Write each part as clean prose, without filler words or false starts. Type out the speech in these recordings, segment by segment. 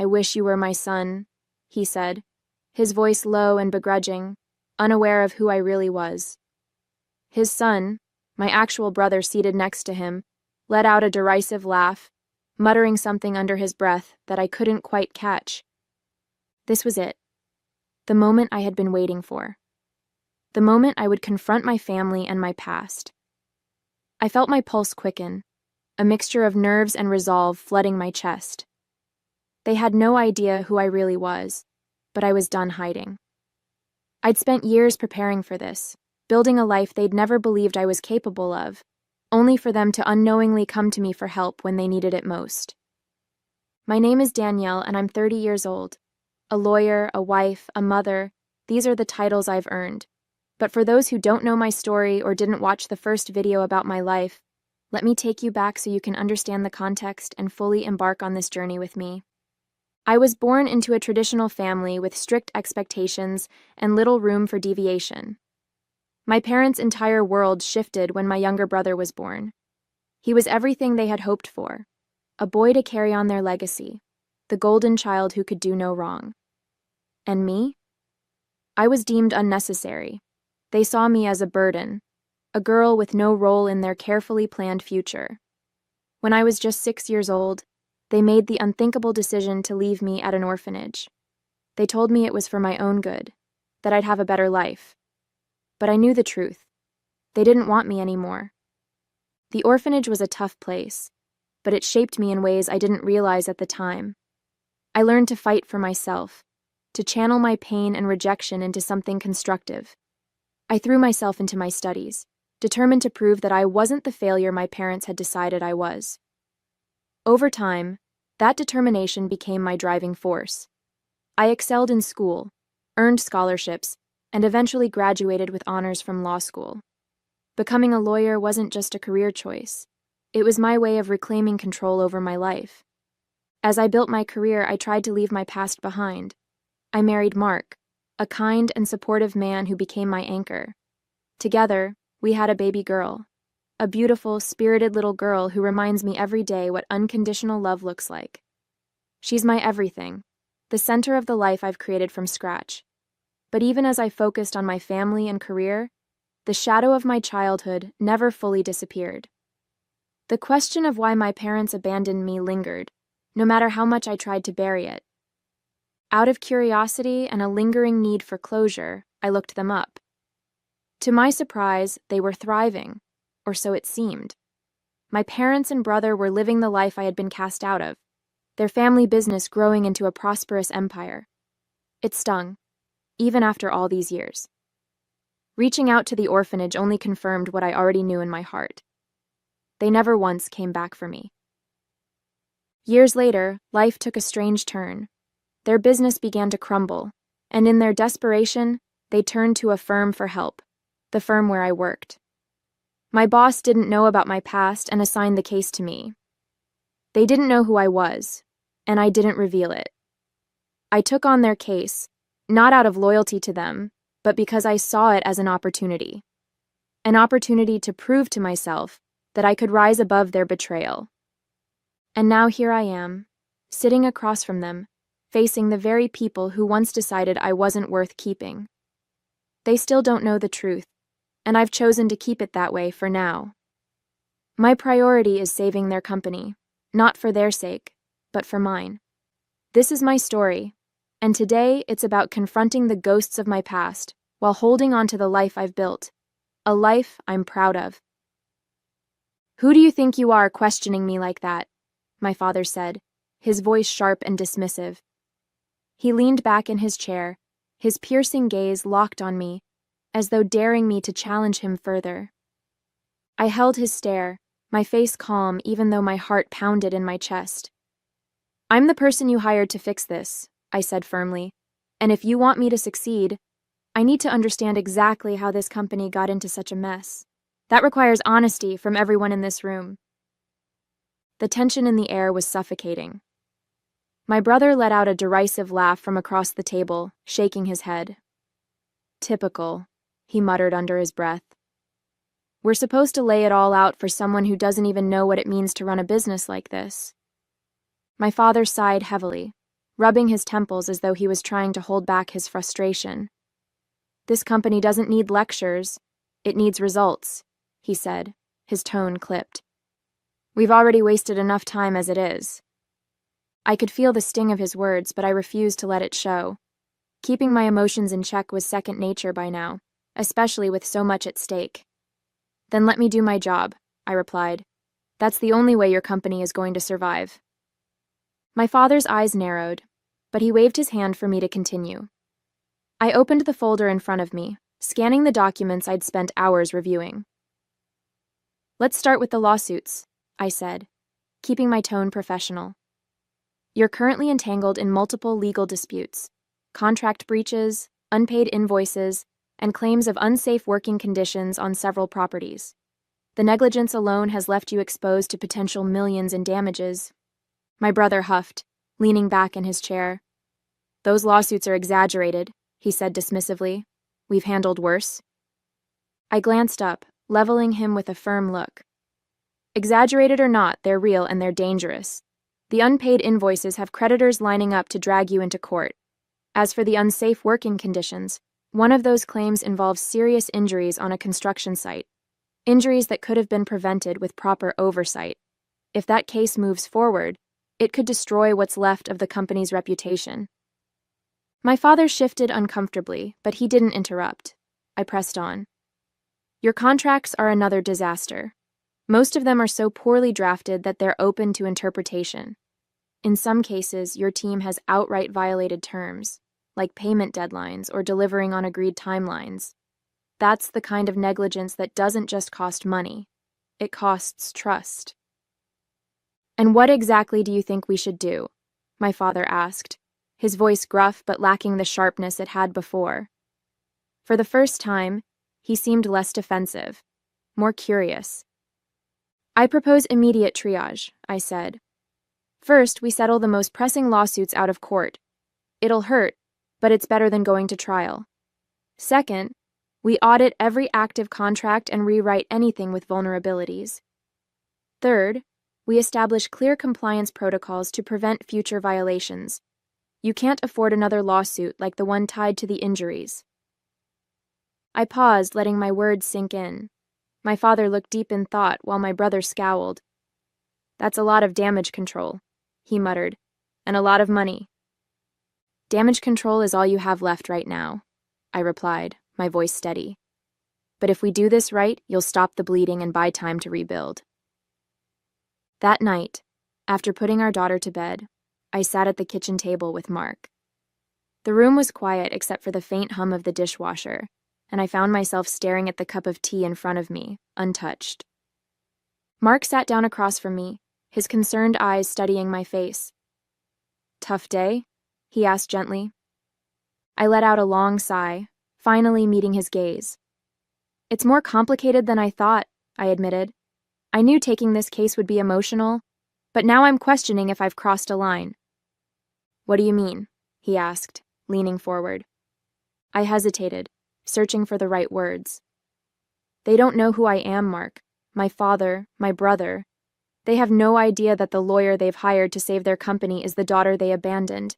I wish you were my son, he said, his voice low and begrudging, unaware of who I really was. His son, my actual brother seated next to him, let out a derisive laugh, muttering something under his breath that I couldn't quite catch. This was it. The moment I had been waiting for. The moment I would confront my family and my past. I felt my pulse quicken, a mixture of nerves and resolve flooding my chest. They had no idea who I really was, but I was done hiding. I'd spent years preparing for this, building a life they'd never believed I was capable of, only for them to unknowingly come to me for help when they needed it most. My name is Danielle, and I'm 30 years old. A lawyer, a wife, a mother, these are the titles I've earned. But for those who don't know my story or didn't watch the first video about my life, let me take you back so you can understand the context and fully embark on this journey with me. I was born into a traditional family with strict expectations and little room for deviation. My parents' entire world shifted when my younger brother was born. He was everything they had hoped for, a boy to carry on their legacy, the golden child who could do no wrong. And me? I was deemed unnecessary. They saw me as a burden, a girl with no role in their carefully planned future. When I was just 6 years old, they made the unthinkable decision to leave me at an orphanage. They told me it was for my own good, that I'd have a better life. But I knew the truth. They didn't want me anymore. The orphanage was a tough place, but it shaped me in ways I didn't realize at the time. I learned to fight for myself, to channel my pain and rejection into something constructive. I threw myself into my studies, determined to prove that I wasn't the failure my parents had decided I was. Over time, that determination became my driving force. I excelled in school, earned scholarships, and eventually graduated with honors from law school. Becoming a lawyer wasn't just a career choice. It was my way of reclaiming control over my life. As I built my career, I tried to leave my past behind. I married Mark, a kind and supportive man who became my anchor. Together, we had a baby girl, a beautiful, spirited little girl who reminds me every day what unconditional love looks like. She's my everything, the center of the life I've created from scratch. But even as I focused on my family and career, the shadow of my childhood never fully disappeared. The question of why my parents abandoned me lingered, no matter how much I tried to bury it. Out of curiosity and a lingering need for closure, I looked them up. To my surprise, they were thriving, or so it seemed. My parents and brother were living the life I had been cast out of, their family business growing into a prosperous empire. It stung, even after all these years. Reaching out to the orphanage only confirmed what I already knew in my heart. They never once came back for me. Years later, life took a strange turn. Their business began to crumble, and in their desperation, they turned to a firm for help, the firm where I worked. My boss didn't know about my past and assigned the case to me. They didn't know who I was, and I didn't reveal it. I took on their case, not out of loyalty to them, but because I saw it as an opportunity. An opportunity to prove to myself that I could rise above their betrayal. And now here I am, sitting across from them, facing the very people who once decided I wasn't worth keeping. They still don't know the truth, and I've chosen to keep it that way for now. My priority is saving their company, not for their sake, but for mine. This is my story, and today it's about confronting the ghosts of my past while holding on to the life I've built, a life I'm proud of. "Who do you think you are questioning me like that?" my father said, his voice sharp and dismissive. He leaned back in his chair, his piercing gaze locked on me, as though daring me to challenge him further. I held his stare, my face calm even though my heart pounded in my chest. "I'm the person you hired to fix this," I said firmly, "and if you want me to succeed, I need to understand exactly how this company got into such a mess. That requires honesty from everyone in this room." The tension in the air was suffocating. My brother let out a derisive laugh from across the table, shaking his head. "Typical," he muttered under his breath. "We're supposed to lay it all out for someone who doesn't even know what it means to run a business like this." My father sighed heavily, rubbing his temples as though he was trying to hold back his frustration. "This company doesn't need lectures. It needs results," he said, his tone clipped. "We've already wasted enough time as it is." I could feel the sting of his words, but I refused to let it show. Keeping my emotions in check was second nature by now, especially with so much at stake. "Then let me do my job," I replied. "That's the only way your company is going to survive." My father's eyes narrowed, but he waved his hand for me to continue. I opened the folder in front of me, scanning the documents I'd spent hours reviewing. "Let's start with the lawsuits," I said, keeping my tone professional. "You're currently entangled in multiple legal disputes, contract breaches, unpaid invoices, and claims of unsafe working conditions on several properties. The negligence alone has left you exposed to potential millions in damages." My brother huffed, leaning back in his chair. "Those lawsuits are exaggerated," he said dismissively. "We've handled worse." I glanced up, leveling him with a firm look. "Exaggerated or not, they're real and they're dangerous. The unpaid invoices have creditors lining up to drag you into court. As for the unsafe working conditions, one of those claims involves serious injuries on a construction site, injuries that could have been prevented with proper oversight. If that case moves forward, it could destroy what's left of the company's reputation." My father shifted uncomfortably, but he didn't interrupt. I pressed on. "Your contracts are another disaster. Most of them are so poorly drafted that they're open to interpretation. In some cases, your team has outright violated terms, like payment deadlines or delivering on agreed timelines. That's the kind of negligence that doesn't just cost money. It costs trust." "And what exactly do you think we should do?" my father asked, his voice gruff but lacking the sharpness it had before. For the first time, he seemed less defensive, more curious. "I propose immediate triage," I said. "First, we settle the most pressing lawsuits out of court. It'll hurt, but it's better than going to trial. Second, we audit every active contract and rewrite anything with vulnerabilities. Third, we establish clear compliance protocols to prevent future violations. You can't afford another lawsuit like the one tied to the injuries." I paused, letting my words sink in. My father looked deep in thought while my brother scowled. "That's a lot of damage control," he muttered, "and a lot of money." "Damage control is all you have left right now," I replied, my voice steady. "But if we do this right, you'll stop the bleeding and buy time to rebuild." That night, after putting our daughter to bed, I sat at the kitchen table with Mark. The room was quiet except for the faint hum of the dishwasher, and I found myself staring at the cup of tea in front of me, untouched. Mark sat down across from me, his concerned eyes studying my face. "Tough day?" he asked gently. I let out a long sigh, finally meeting his gaze. "It's more complicated than I thought," I admitted. "I knew taking this case would be emotional, but now I'm questioning if I've crossed a line." "What do you mean?" he asked, leaning forward. I hesitated, searching for the right words. "They don't know who I am, Mark. My father, my brother. They have no idea that the lawyer they've hired to save their company is the daughter they abandoned.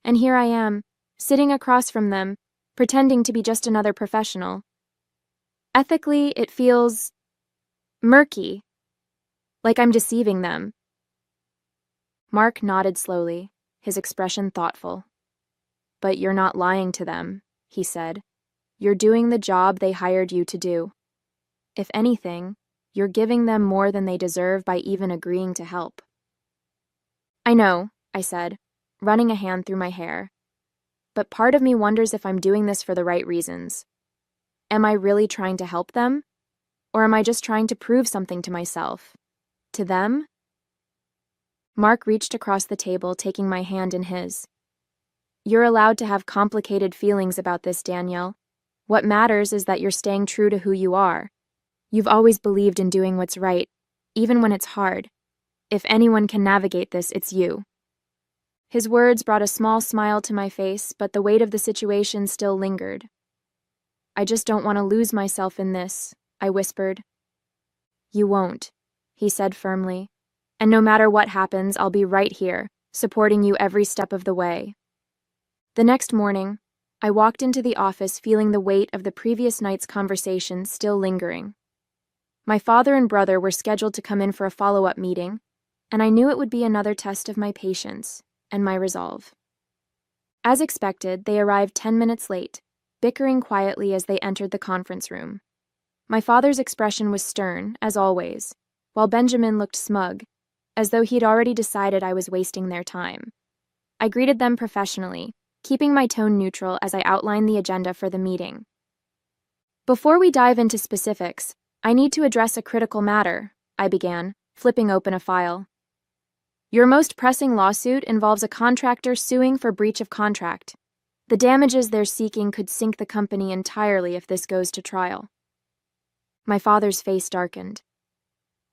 And here I am, sitting across from them, pretending to be just another professional. Ethically, it feels murky, like I'm deceiving them." Mark nodded slowly, his expression thoughtful. "But you're not lying to them," he said. "You're doing the job they hired you to do. If anything, you're giving them more than they deserve by even agreeing to help." "I know," I said, running a hand through my hair. "But part of me wonders if I'm doing this for the right reasons. Am I really trying to help them? Or am I just trying to prove something to myself? To them?" Mark reached across the table, taking my hand in his. "You're allowed to have complicated feelings about this, Danielle. What matters is that you're staying true to who you are. You've always believed in doing what's right, even when it's hard. If anyone can navigate this, it's you." His words brought a small smile to my face, but the weight of the situation still lingered. "I just don't want to lose myself in this," I whispered. "You won't," he said firmly. "And no matter what happens, I'll be right here, supporting you every step of the way." The next morning, I walked into the office feeling the weight of the previous night's conversation still lingering. My father and brother were scheduled to come in for a follow-up meeting, and I knew it would be another test of my patience and my resolve. As expected, they arrived 10 minutes late, bickering quietly as they entered the conference room. My father's expression was stern, as always, while Benjamin looked smug, as though he'd already decided I was wasting their time. I greeted them professionally, keeping my tone neutral as I outlined the agenda for the meeting. "Before we dive into specifics, I need to address a critical matter," I began, flipping open a file. "Your most pressing lawsuit involves a contractor suing for breach of contract. The damages they're seeking could sink the company entirely if this goes to trial." My father's face darkened.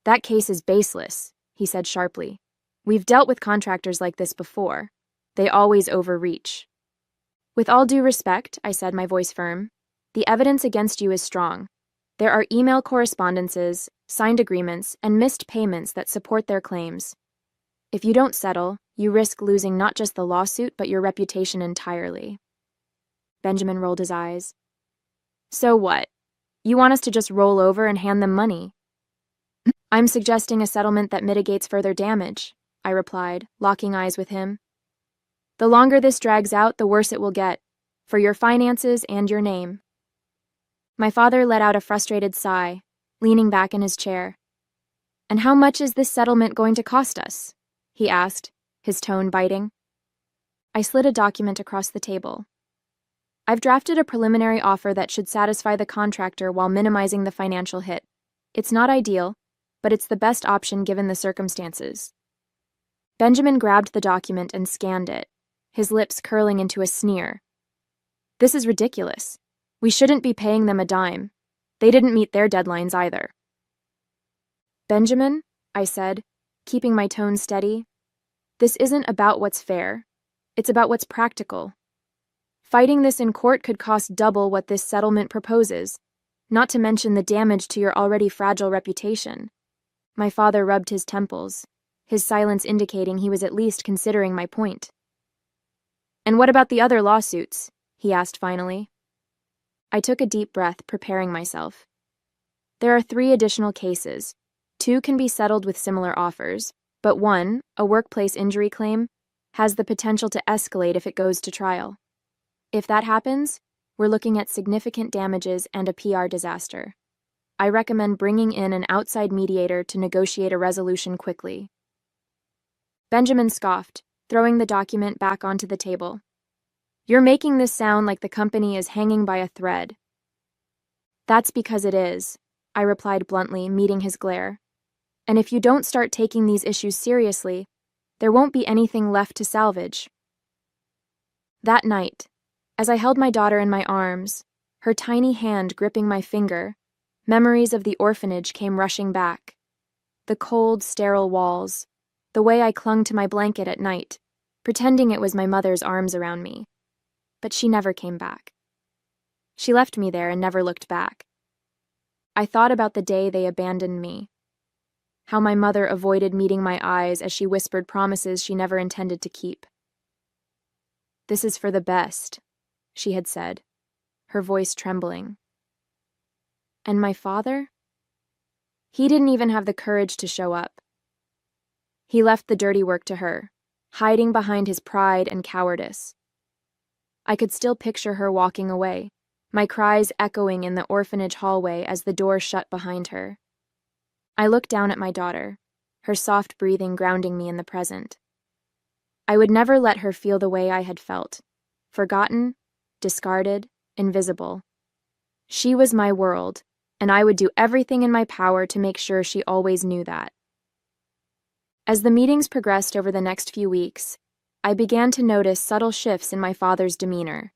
"That case is baseless," he said sharply. "We've dealt with contractors like this before. They always overreach." "With all due respect," I said, my voice firm, "the evidence against you is strong. There are email correspondences, signed agreements, and missed payments that support their claims. If you don't settle, you risk losing not just the lawsuit but your reputation entirely." Benjamin rolled his eyes. "So what? You want us to just roll over and hand them money?" "I'm suggesting a settlement that mitigates further damage," I replied, locking eyes with him. "The longer this drags out, the worse it will get, for your finances and your name." My father let out a frustrated sigh, leaning back in his chair. "And how much is this settlement going to cost us?" he asked, his tone biting. I slid a document across the table. "I've drafted a preliminary offer that should satisfy the contractor while minimizing the financial hit. It's not ideal, but it's the best option given the circumstances." Benjamin grabbed the document and scanned it, his lips curling into a sneer. "This is ridiculous. We shouldn't be paying them a dime. They didn't meet their deadlines either." "Benjamin," I said, keeping my tone steady, "this isn't about what's fair. It's about what's practical. Fighting this in court could cost double what this settlement proposes, not to mention the damage to your already fragile reputation." My father rubbed his temples, his silence indicating he was at least considering my point. "And what about the other lawsuits?" he asked finally. I took a deep breath, preparing myself. "There are 3 additional cases. 2 can be settled with similar offers, but one, a workplace injury claim, has the potential to escalate if it goes to trial. If that happens, we're looking at significant damages and a PR disaster. I recommend bringing in an outside mediator to negotiate a resolution quickly." Benjamin scoffed, throwing the document back onto the table. "You're making this sound like the company is hanging by a thread." "That's because it is," I replied bluntly, meeting his glare. "And if you don't start taking these issues seriously, there won't be anything left to salvage." That night, as I held my daughter in my arms, her tiny hand gripping my finger, memories of the orphanage came rushing back. The cold, sterile walls, the way I clung to my blanket at night, pretending it was my mother's arms around me. But she never came back. She left me there and never looked back. I thought about the day they abandoned me, how my mother avoided meeting my eyes as she whispered promises she never intended to keep. "This is for the best," she had said, her voice trembling. And my father? He didn't even have the courage to show up. He left the dirty work to her, hiding behind his pride and cowardice. I could still picture her walking away, my cries echoing in the orphanage hallway as the door shut behind her. I looked down at my daughter, her soft breathing grounding me in the present. I would never let her feel the way I had felt, forgotten, discarded, invisible. She was my world, and I would do everything in my power to make sure she always knew that. As the meetings progressed over the next few weeks, I began to notice subtle shifts in my father's demeanor.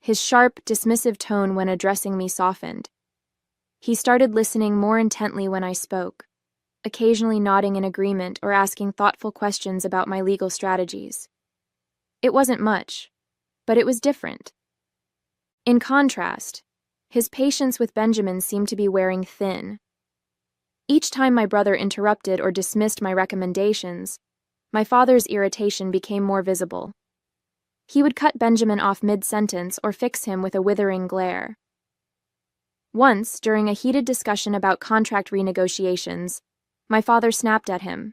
His sharp, dismissive tone when addressing me softened. He started listening more intently when I spoke, occasionally nodding in agreement or asking thoughtful questions about my legal strategies. It wasn't much, but it was different. In contrast, his patience with Benjamin seemed to be wearing thin. Each time my brother interrupted or dismissed my recommendations, my father's irritation became more visible. He would cut Benjamin off mid-sentence or fix him with a withering glare. Once, during a heated discussion about contract renegotiations, my father snapped at him.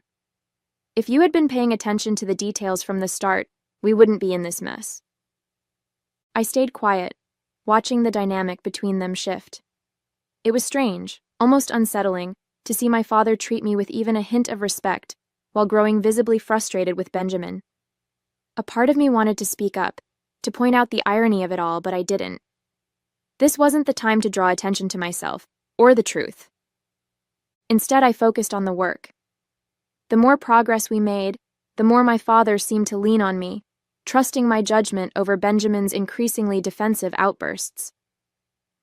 "If you had been paying attention to the details from the start, we wouldn't be in this mess." I stayed quiet, watching the dynamic between them shift. It was strange, almost unsettling, to see my father treat me with even a hint of respect, while growing visibly frustrated with Benjamin. A part of me wanted to speak up, to point out the irony of it all, but I didn't. This wasn't the time to draw attention to myself, or the truth. Instead, I focused on the work. The more progress we made, the more my father seemed to lean on me, trusting my judgment over Benjamin's increasingly defensive outbursts.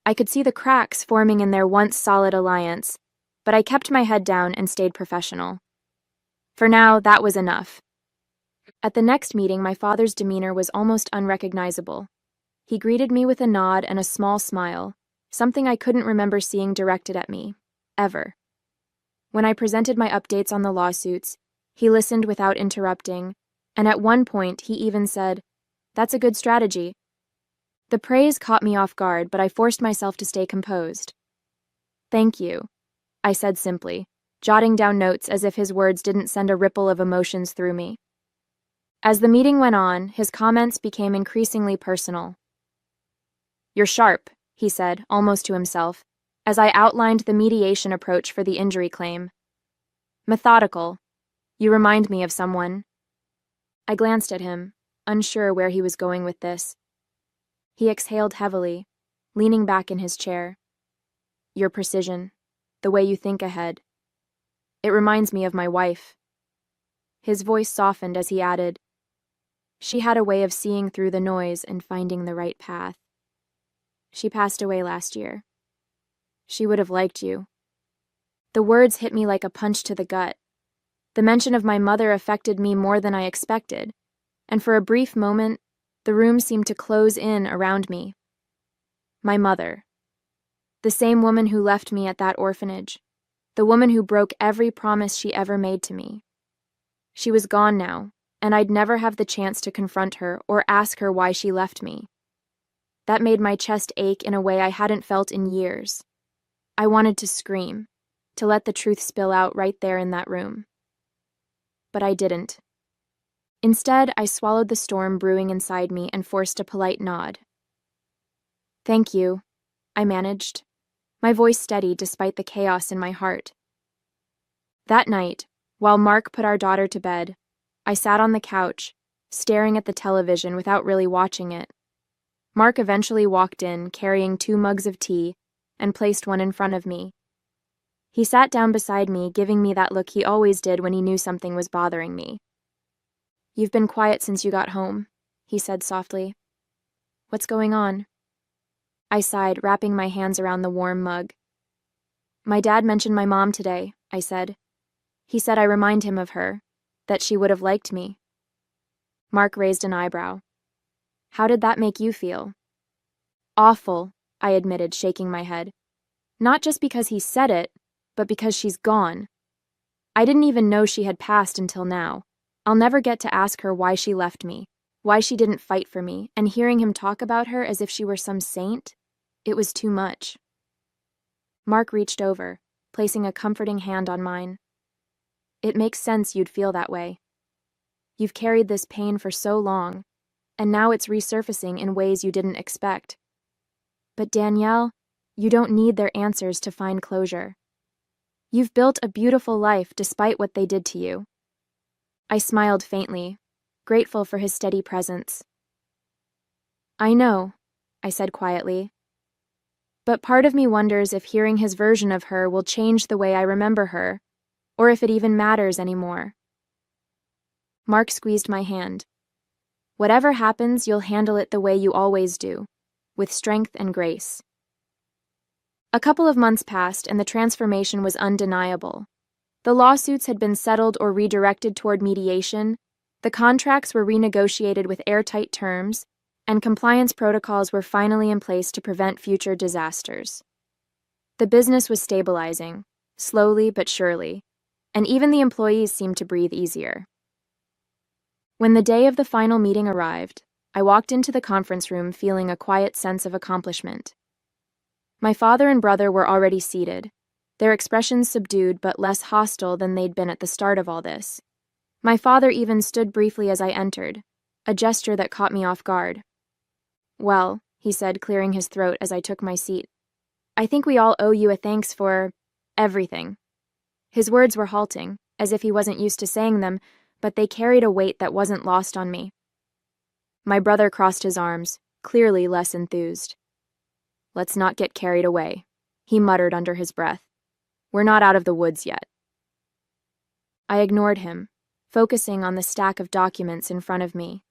I could see the cracks forming in their once solid alliance, but I kept my head down and stayed professional. For now, that was enough. At the next meeting, my father's demeanor was almost unrecognizable. He greeted me with a nod and a small smile, something I couldn't remember seeing directed at me, ever. When I presented my updates on the lawsuits, he listened without interrupting, and at one point he even said, "That's a good strategy." The praise caught me off guard, but I forced myself to stay composed. "Thank you," I said simply, jotting down notes as if his words didn't send a ripple of emotions through me. As the meeting went on, his comments became increasingly personal. "You're sharp," he said, almost to himself, as I outlined the mediation approach for the injury claim. "Methodical. You remind me of someone." I glanced at him, unsure where he was going with this. He exhaled heavily, leaning back in his chair. "Your precision, the way you think ahead. It reminds me of my wife." His voice softened as he added, "She had a way of seeing through the noise and finding the right path. She passed away last year. She would have liked you." The words hit me like a punch to the gut. The mention of my mother affected me more than I expected, and for a brief moment, the room seemed to close in around me. My mother. The same woman who left me at that orphanage. The woman who broke every promise she ever made to me. She was gone now, and I'd never have the chance to confront her or ask her why she left me. That made my chest ache in a way I hadn't felt in years. I wanted to scream, to let the truth spill out right there in that room. But I didn't. Instead, I swallowed the storm brewing inside me and forced a polite nod. "Thank you," I managed, my voice steady despite the chaos in my heart. That night, while Mark put our daughter to bed, I sat on the couch, staring at the television without really watching it. Mark eventually walked in, carrying 2 mugs of tea, and placed one in front of me. He sat down beside me, giving me that look he always did when he knew something was bothering me. "You've been quiet since you got home," he said softly. "What's going on?" I sighed, wrapping my hands around the warm mug. "My dad mentioned my mom today," I said. "He said I remind him of her, that she would have liked me." Mark raised an eyebrow. "How did that make you feel?" "Awful," I admitted, shaking my head. "Not just because he said it, but because she's gone. I didn't even know she had passed until now. I'll never get to ask her why she left me, why she didn't fight for me, and hearing him talk about her as if she were some saint, it was too much." Mark reached over, placing a comforting hand on mine. "It makes sense you'd feel that way. You've carried this pain for so long, and now it's resurfacing in ways you didn't expect. But Danielle, you don't need their answers to find closure. You've built a beautiful life despite what they did to you." I smiled faintly, grateful for his steady presence. "I know," I said quietly. "But part of me wonders if hearing his version of her will change the way I remember her, or if it even matters anymore." Mark squeezed my hand. "Whatever happens, you'll handle it the way you always do, with strength and grace." A couple of months passed, and the transformation was undeniable. The lawsuits had been settled or redirected toward mediation, the contracts were renegotiated with airtight terms, and compliance protocols were finally in place to prevent future disasters. The business was stabilizing, slowly but surely, and even the employees seemed to breathe easier. When the day of the final meeting arrived, I walked into the conference room feeling a quiet sense of accomplishment. My father and brother were already seated, their expressions subdued but less hostile than they'd been at the start of all this. My father even stood briefly as I entered, a gesture that caught me off guard. "Well," he said, clearing his throat as I took my seat, "I think we all owe you a thanks for everything." His words were halting, as if he wasn't used to saying them, but they carried a weight that wasn't lost on me. My brother crossed his arms, clearly less enthused. "Let's not get carried away," he muttered under his breath. "We're not out of the woods yet." I ignored him, focusing on the stack of documents in front of me.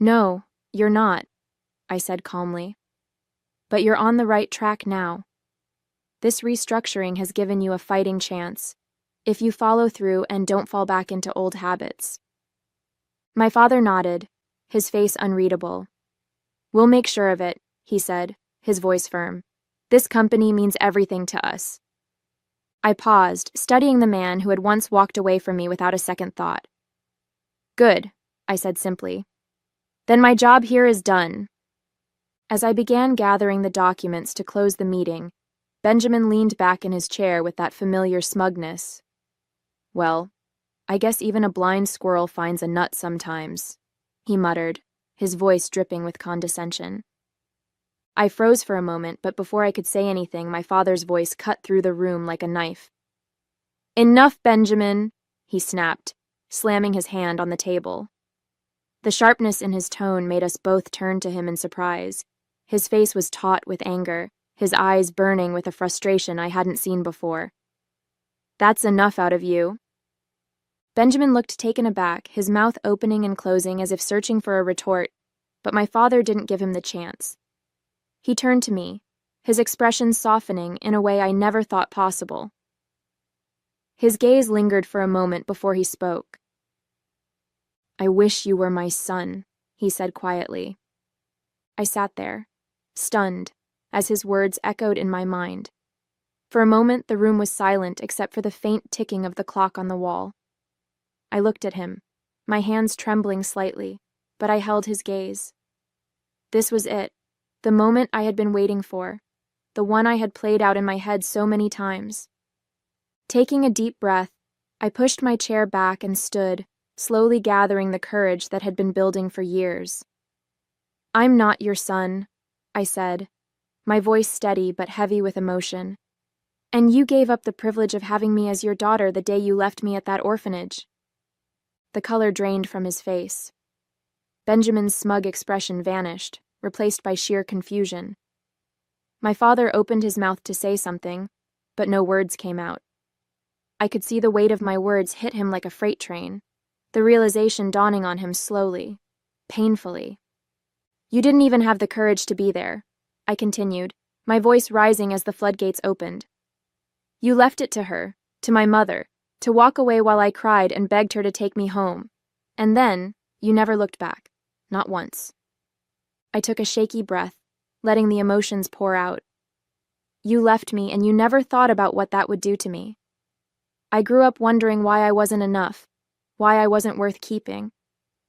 "No, you're not," I said calmly. "But you're on the right track now. This restructuring has given you a fighting chance, if you follow through and don't fall back into old habits." My father nodded, his face unreadable. "We'll make sure of it," he said, his voice firm. "This company means everything to us." I paused, studying the man who had once walked away from me without a second thought. "Good," I said simply. "Then my job here is done." As I began gathering the documents to close the meeting, Benjamin leaned back in his chair with that familiar smugness. "Well, I guess even a blind squirrel finds a nut sometimes," he muttered, his voice dripping with condescension. I froze for a moment, but before I could say anything, my father's voice cut through the room like a knife. "Enough, Benjamin," he snapped, slamming his hand on the table. The sharpness in his tone made us both turn to him in surprise. His face was taut with anger, his eyes burning with a frustration I hadn't seen before. "That's enough out of you." Benjamin looked taken aback, his mouth opening and closing as if searching for a retort, but my father didn't give him the chance. He turned to me, his expression softening in a way I never thought possible. His gaze lingered for a moment before he spoke. "I wish you were my son," he said quietly. I sat there, stunned, as his words echoed in my mind. For a moment, the room was silent except for the faint ticking of the clock on the wall. I looked at him, my hands trembling slightly, but I held his gaze. This was it. The moment I had been waiting for, the one I had played out in my head so many times. Taking a deep breath, I pushed my chair back and stood, slowly gathering the courage that had been building for years. "I'm not your son," I said, my voice steady but heavy with emotion. "And you gave up the privilege of having me as your daughter the day you left me at that orphanage." The color drained from his face. Benjamin's smug expression vanished, replaced by sheer confusion. My father opened his mouth to say something, but no words came out. I could see the weight of my words hit him like a freight train, the realization dawning on him slowly, painfully. "You didn't even have the courage to be there," I continued, my voice rising as the floodgates opened. "You left it to her, to my mother, to walk away while I cried and begged her to take me home. And then, you never looked back, not once." I took a shaky breath, letting the emotions pour out. "You left me and you never thought about what that would do to me. I grew up wondering why I wasn't enough, why I wasn't worth keeping.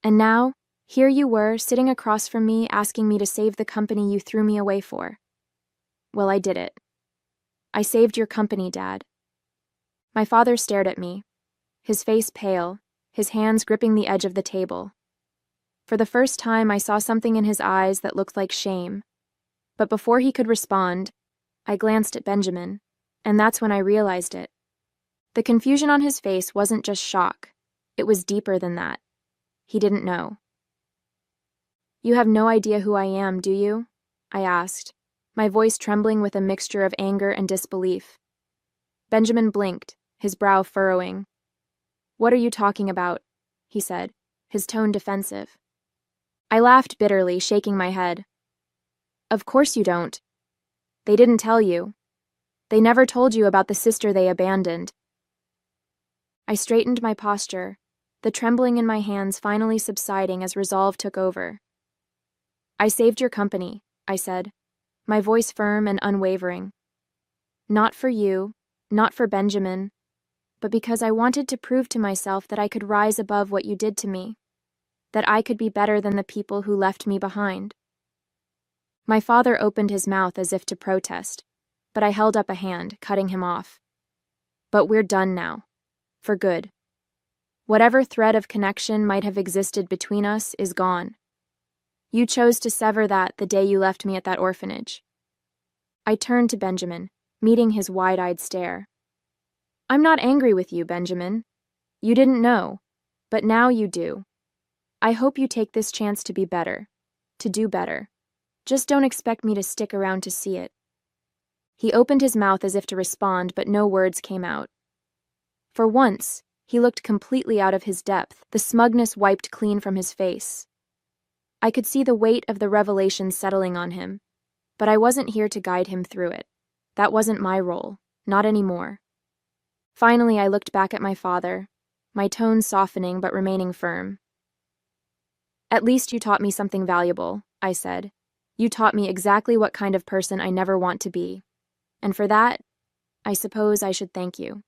And now, here you were, sitting across from me, asking me to save the company you threw me away for. Well, I did it. I saved your company, Dad." My father stared at me, his face pale, his hands gripping the edge of the table. For the first time, I saw something in his eyes that looked like shame. But before he could respond, I glanced at Benjamin, and that's when I realized it. The confusion on his face wasn't just shock. It was deeper than that. He didn't know. "You have no idea who I am, do you?" I asked, my voice trembling with a mixture of anger and disbelief. Benjamin blinked, his brow furrowing. "What are you talking about?" he said, his tone defensive. I laughed bitterly, shaking my head. "Of course you don't. They didn't tell you. They never told you about the sister they abandoned." I straightened my posture, the trembling in my hands finally subsiding as resolve took over. "I saved your company," I said, my voice firm and unwavering. "Not for you, not for Benjamin, but because I wanted to prove to myself that I could rise above what you did to me. that I could be better than the people who left me behind. My father opened his mouth as if to protest, but I held up a hand, cutting him off. But we're done now. For good. Whatever thread of connection might have existed between us is gone. You chose to sever that the day you left me at that orphanage. I turned to Benjamin, meeting his wide-eyed stare. I'm not angry with you, Benjamin. You didn't know, but now you do. I hope you take this chance to be better, to do better. Just don't expect me to stick around to see it. He opened his mouth as if to respond, but no words came out. For once, he looked completely out of his depth, the smugness wiped clean from his face. I could see the weight of the revelation settling on him, but I wasn't here to guide him through it. That wasn't my role, not anymore. Finally, I looked back at my father, my tone softening but remaining firm. At least you taught me something valuable, I said. You taught me exactly what kind of person I never want to be. And for that, I suppose I should thank you.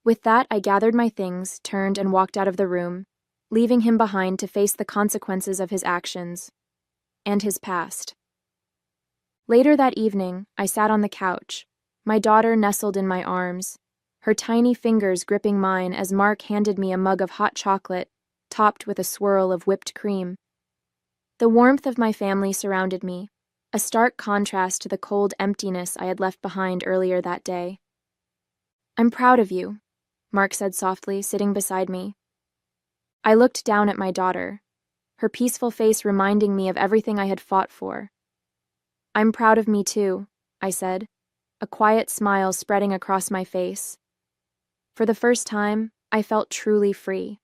With that, I gathered my things, turned, and walked out of the room, leaving him behind to face the consequences of his actions and his past. Later that evening, I sat on the couch, my daughter nestled in my arms, her tiny fingers gripping mine as Mark handed me a mug of hot chocolate, topped with a swirl of whipped cream. The warmth of my family surrounded me, a stark contrast to the cold emptiness I had left behind earlier that day. I'm proud of you, Mark said softly, sitting beside me. I looked down at my daughter, her peaceful face reminding me of everything I had fought for. I'm proud of me too, I said, a quiet smile spreading across my face. For the first time, I felt truly free.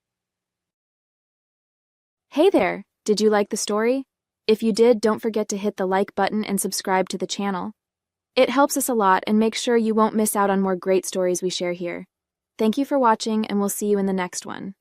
Hey there, did you like the story? If you did, don't forget to hit the like button and subscribe to the channel. It helps us a lot and makes sure you won't miss out on more great stories we share here. Thank you for watching, and we'll see you in the next one.